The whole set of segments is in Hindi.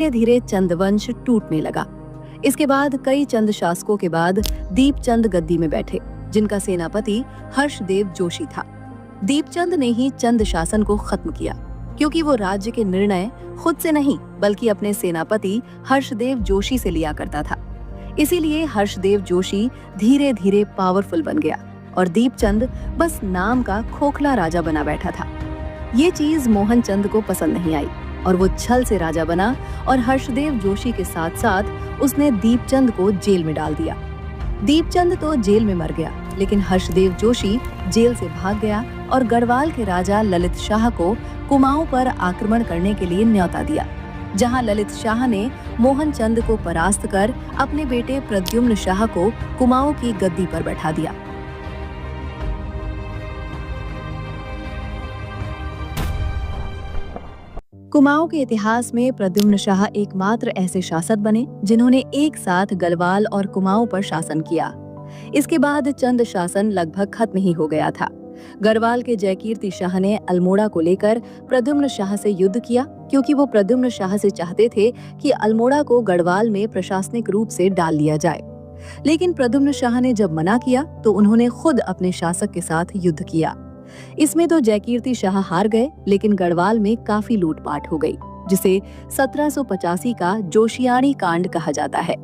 धीरे धीरे चंदवंश टूटने लगा। इसके बाद कई चंद शासकों के बाद दीपचंद गद्दी में बैठे, जिनका सेनापति हर्षदेव जोशी था। दीपचंद ने ही चंद शासन को खत्म किया, क्योंकि वो राज्य के निर्णय खुद से नहीं बल्कि अपने सेनापति हर्षदेव जोशी से लिया करता था। इसीलिए हर्षदेव जोशी धीरे धीरे पावरफुल बन गया और दीपचंद बस नाम का खोखला राजा बना बैठा था। ये चीज मोहन चंद को पसंद नहीं आई और वो छल से राजा बना और हर्षदेव जोशी के साथ साथ उसने दीपचंद को जेल में डाल दिया। दीपचंद तो जेल में मर गया, लेकिन हर्षदेव जोशी जेल से भाग गया और गढ़वाल के राजा ललित शाह को कुमाऊं पर आक्रमण करने के लिए न्योता दिया, जहां ललित शाह ने मोहन चंद को परास्त कर अपने बेटे प्रद्युम्न शाह को कुमाऊं की गद्दी पर बैठा दिया। कुमाऊं के इतिहास में प्रद्युम्न शाह एकमात्र ऐसे शासक बने जिन्होंने एक साथ गढ़वाल और कुमाऊं पर शासन किया। इसके बाद चंद शासन लगभग खत्म ही हो गया था। गढ़वाल के जयकीर्ति शाह ने अल्मोड़ा को लेकर प्रद्युम्न शाह से युद्ध किया, क्योंकि वो प्रद्युम्न शाह से चाहते थे कि अल्मोड़ा को गढ़वाल में प्रशासनिक रूप से डाल लिया जाए। लेकिन प्रद्युम्न शाह ने जब मना किया तो उन्होंने खुद अपने शासक के साथ युद्ध किया। इसमें तो जयकीर्ति शाह हार गए, लेकिन गढ़वाल में काफी लूटपाट हो गई, जिसे 1785 का जोशियाणी कांड कहा जाता है।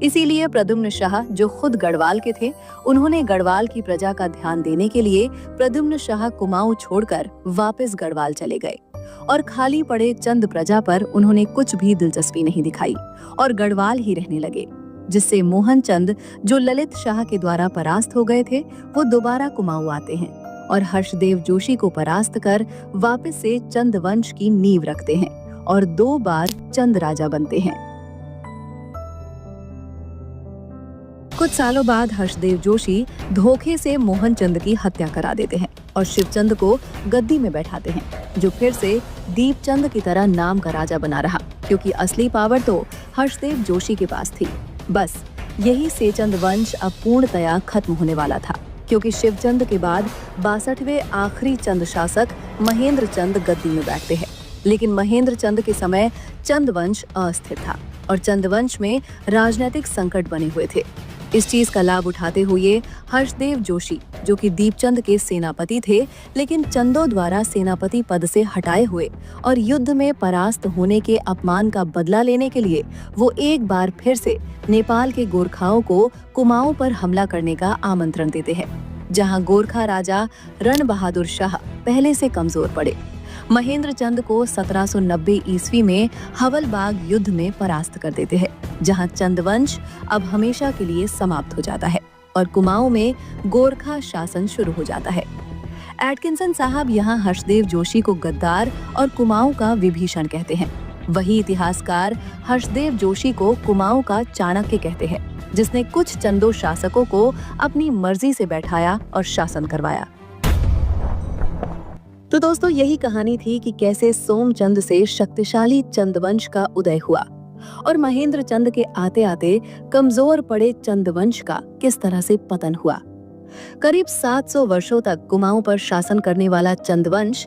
इसीलिए प्रद्युम्न शाह, जो खुद गढ़वाल के थे, उन्होंने गढ़वाल की प्रजा का ध्यान देने के लिए प्रद्युम्न शाह कुमाऊं छोड़कर वापस गढ़वाल चले गए और खाली पड़े चंद प्रजा पर उन्होंने कुछ भी दिलचस्पी नहीं दिखाई और गढ़वाल ही रहने लगे, जिससे मोहन चंद, जो ललित शाह के द्वारा परास्त हो गए थे, वो दोबारा कुमाऊं आते हैं और हर्षदेव जोशी को परास्त कर वापस से चंद वंश की नींव रखते हैं और 2 बार चंद राजा बनते हैं। कुछ सालों बाद हर्षदेव जोशी धोखे से मोहन चंद की हत्या करा देते हैं और शिवचंद को गद्दी में बैठाते हैं, जो फिर से दीपचंद की तरह नाम का राजा बना रहा, क्योंकि असली पावर तो हर्षदेव जोशी के पास थी। बस यही से चंद वंश अब पूर्णतया खत्म होने वाला था, क्योंकि शिवचंद के बाद 62वें आखिरी चंद शासक महेंद्र चंद गद्दी में बैठते हैं। लेकिन महेंद्र चंद के समय चंद वंश अस्थिर था और चंद वंश में राजनीतिक संकट बने हुए थे। इस चीज का लाभ उठाते हुए हर्षदेव जोशी, जो कि दीपचंद के सेनापति थे लेकिन चंदों द्वारा सेनापति पद से हटाए हुए और युद्ध में परास्त होने के अपमान का बदला लेने के लिए वो एक बार फिर से नेपाल के गोरखाओं को कुमाऊं पर हमला करने का आमंत्रण देते हैं, जहां गोरखा राजा रण बहादुर शाह पहले से कमजोर पड़े। महेंद्र चंद को 1790 ईस्वी में हवलबाग युद्ध में परास्त कर देते हैं, जहां चंदवंश अब हमेशा के लिए समाप्त हो जाता है और कुमाऊं में गोरखा शासन शुरू हो जाता है। एटकिंसन साहब यहाँ हर्षदेव जोशी को गद्दार और कुमाऊं का विभीषण कहते हैं। वही इतिहासकार हर्षदेव जोशी को कुमाऊं का चाणक्य कहते हैं, जिसने कुछ चंदो शासकों को अपनी मर्जी से बैठाया और शासन करवाया। तो दोस्तों, यही कहानी थी कि कैसे सोमचंद से शक्तिशाली चंदवंश का उदय हुआ और महेंद्र चंद के आते आते कमजोर पड़े चंदवंश का किस तरह से पतन हुआ। करीब 700 वर्षों तक कुमाऊं पर शासन करने वाला चंदवंश